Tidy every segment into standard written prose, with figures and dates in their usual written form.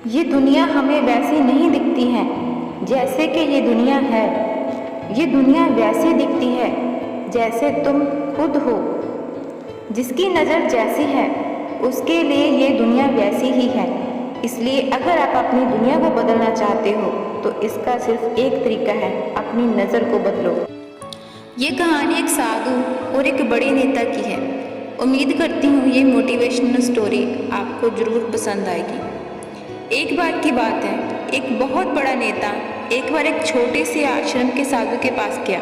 ये दुनिया हमें वैसी नहीं दिखती है जैसे कि ये दुनिया है। ये दुनिया वैसी दिखती है जैसे तुम खुद हो। जिसकी नज़र जैसी है उसके लिए ये दुनिया वैसी ही है। इसलिए अगर आप अपनी दुनिया को बदलना चाहते हो तो इसका सिर्फ एक तरीका है, अपनी नज़र को बदलो। ये कहानी एक साधु और एक बड़े नेता की है। उम्मीद करती हूँ ये मोटिवेशनल स्टोरी आपको ज़रूर पसंद आएगी। एक बार की बात है, एक बहुत बड़ा नेता एक बार एक छोटे से आश्रम के साधु के पास गया,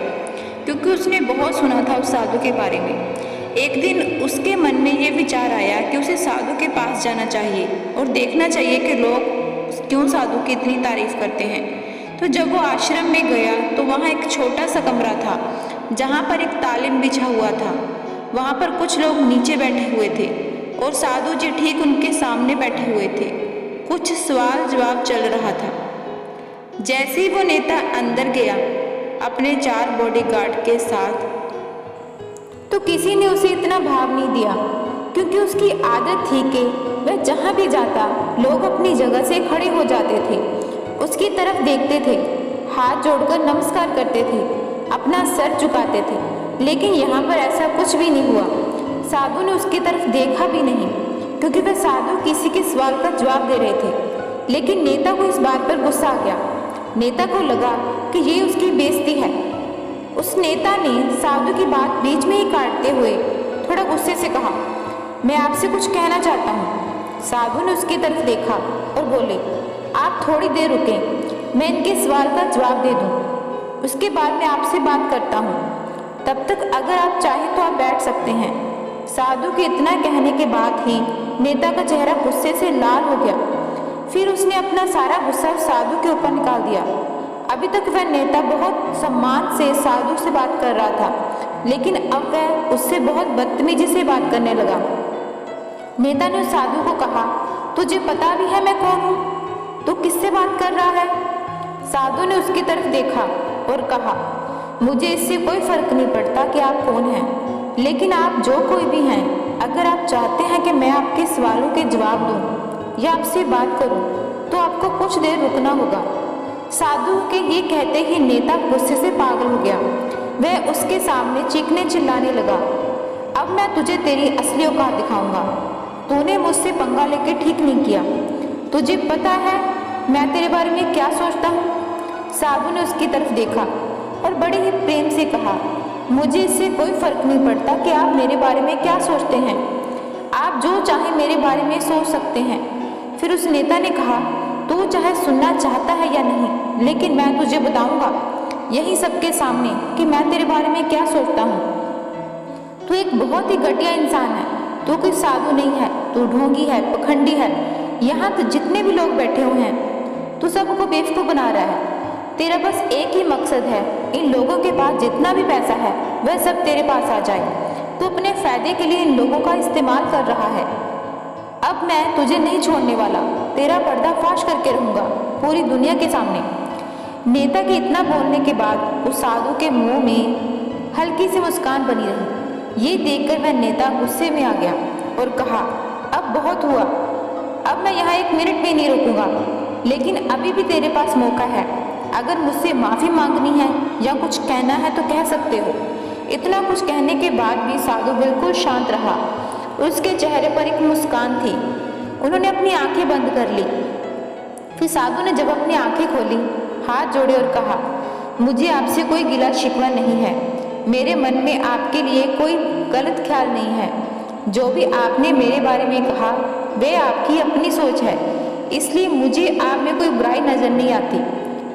क्योंकि उसने बहुत सुना था उस साधु के बारे में। एक दिन उसके मन में ये विचार आया कि उसे साधु के पास जाना चाहिए और देखना चाहिए कि लोग क्यों साधु की इतनी तारीफ करते हैं। तो जब वो आश्रम में गया तो वहाँ एक छोटा सा कमरा था जहाँ पर एक तालिम बिछा हुआ था। वहाँ पर कुछ लोग नीचे बैठे हुए थे और साधु जी ठीक उनके सामने बैठे हुए थे। कुछ सवाल जवाब चल रहा था। जैसे ही वो नेता अंदर गया अपने 4 बॉडीगार्ड के साथ, तो किसी ने उसे इतना भाव नहीं दिया, क्योंकि उसकी आदत थी कि वह जहाँ भी जाता लोग अपनी जगह से खड़े हो जाते थे, उसकी तरफ देखते थे, हाथ जोड़कर नमस्कार करते थे, अपना सर झुकाते थे। लेकिन यहाँ पर ऐसा कुछ भी नहीं हुआ। साधु ने उसकी तरफ देखा भी नहीं, क्योंकि वह साधु किसी के सवाल का जवाब दे रहे थे। लेकिन नेता को इस बात पर गुस्सा आ गया। नेता को लगा कि ये उसकी बेइज्जती है। उस नेता ने साधु की बात बीच में ही काटते हुए थोड़ा गुस्से से कहा, मैं आपसे कुछ कहना चाहता हूँ। साधु ने उसकी तरफ देखा और बोले, आप थोड़ी देर रुकें, मैं इनके सवाल का जवाब दे दूँ, उसके बाद मैं आपसे बात करता हूँ। तब तक अगर आप चाहें तो आप बैठ सकते हैं। साधु के इतना कहने के बाद ही नेता का चेहरा गुस्से से लाल हो गया। फिर उसने अपना सारा गुस्सा साधु के ऊपर निकाल दिया। अभी तक वह नेता बहुत सम्मान से साधु से बात कर रहा था, लेकिन अब वह उससे बहुत बदतमीजी से बात करने लगा। नेता ने उस साधु को कहा, तुझे पता भी है मैं कौन हूँ? तू किससे बात कर रहा है? साधु ने उसकी तरफ देखा और कहा, मुझे इससे कोई फर्क नहीं पड़ता कि आप कौन हैं, लेकिन आप जो कोई भी हैं, अगर आप चाहते हैं कि मैं आपके सवालों के जवाब दूं या आपसे बात करूं, तो आपको कुछ देर रुकना होगा। साधु के ये कहते ही नेता गुस्से से पागल हो गया। वह उसके सामने चीखने चिल्लाने लगा, अब मैं तुझे तेरी असली औकात दिखाऊंगा। तूने मुझसे पंगा लेके ठीक नहीं किया। तुझे पता है मैं तेरे बारे में क्या सोचता हूँ? साधु ने उसकी तरफ देखा और बड़े ही प्रेम से कहा, मुझे इससे कोई फर्क नहीं पड़ता कि आप मेरे बारे में क्या सोचते हैं। आप जो चाहे मेरे बारे में सोच सकते हैं। फिर उस नेता ने कहा, तू चाहे सुनना चाहता है या नहीं, लेकिन मैं तुझे बताऊंगा यही सबके सामने कि मैं तेरे बारे में क्या सोचता हूँ। तू एक बहुत ही घटिया इंसान है। तू कोई साधु नहीं है, तू ढोंगी है, पखंडी है। यहाँ तो जितने भी लोग बैठे हुए हैं, तू सबको बेवकूफ़ बना रहा है। तेरा बस एक ही मकसद है, इन लोगों के पास जितना भी पैसा है वह सब तेरे पास आ जाए। तू अपने फ़ायदे के लिए इन लोगों का इस्तेमाल कर रहा है। अब मैं तुझे नहीं छोड़ने वाला, तेरा पर्दाफाश करके रहूँगा पूरी दुनिया के सामने। नेता के इतना बोलने के बाद उस साधु के मुंह में हल्की सी मुस्कान बनी रही। ये देखकर वह नेता गुस्से में आ गया और कहा, अब बहुत हुआ, अब मैं यहाँ 1 मिनट भी नहीं रुकूंगा। लेकिन अभी भी तेरे पास मौका है। अगर मुझसे माफ़ी मांगनी है या कुछ कहना है तो कह सकते हो। इतना कुछ कहने के बाद भी साधु बिल्कुल शांत रहा। उसके चेहरे पर एक मुस्कान थी। उन्होंने अपनी आंखें बंद कर ली। फिर साधु ने जब अपनी आंखें खोली, हाथ जोड़े और कहा, मुझे आपसे कोई गिला शिकवा नहीं है। मेरे मन में आपके लिए कोई गलत ख्याल नहीं है। जो भी आपने मेरे बारे में कहा वह आपकी अपनी सोच है, इसलिए मुझे आप में कोई बुराई नज़र नहीं आती।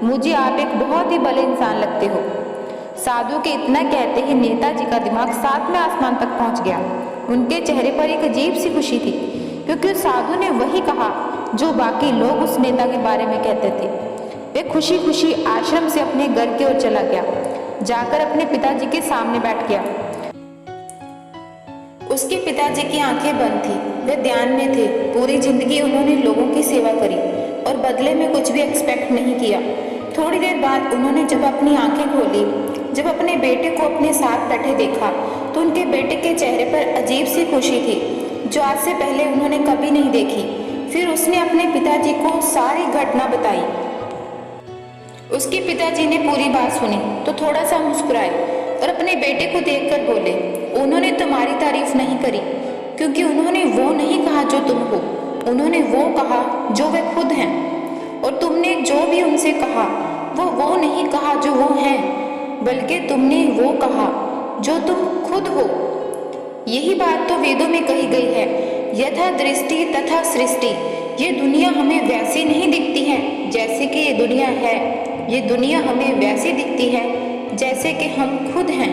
मुझे आप एक बहुत ही भले इंसान लगते हो। साधु के इतना कहते ही नेताजी का दिमाग 7वें आसमान तक पहुंच गया। उनके चेहरे पर एक अजीब सी खुशी थी, क्योंकि उस साधु ने वही कहा जो बाकी लोग उस नेता के बारे में कहते थे। वे खुशी खुशी आश्रम से अपने घर की ओर चला गया। जाकर अपने पिताजी के सामने बैठ गया। उसके पिताजी की आंखें बंद थी, वे ध्यान में थे। पूरी जिंदगी उन्होंने लोगों की सेवा करी और बदले में कुछ भी एक्सपेक्ट नहीं किया। थोड़ी देर बाद उन्होंने जब अपनी आंखें खोली, जब अपने बेटे को अपने साथ बैठे देखा, तो उनके बेटे के चेहरे पर अजीब सी खुशी थी जो आज से पहले उन्होंने कभी नहीं देखी। फिर उसने अपने पिताजी को सारी घटना बताई। उसके पिताजी ने पूरी बात सुनी तो थोड़ा सा मुस्कुराए और अपने बेटे को देखकर बोले, उन्होंने तुम्हारी तारीफ नहीं करी, क्योंकि उन्होंने वो नहीं कहा जो तुम हो, उन्होंने वो कहा जो वे खुद हैं। और तुमने जो भी उनसे कहा वो नहीं कहा जो वो हैं, बल्कि तुमने वो कहा जो तुम खुद हो। यही बात तो वेदों में कही गई है, यथा दृष्टि तथा सृष्टि। ये दुनिया हमें वैसी नहीं दिखती है जैसे कि ये दुनिया है, ये दुनिया हमें वैसी दिखती है जैसे कि हम खुद हैं।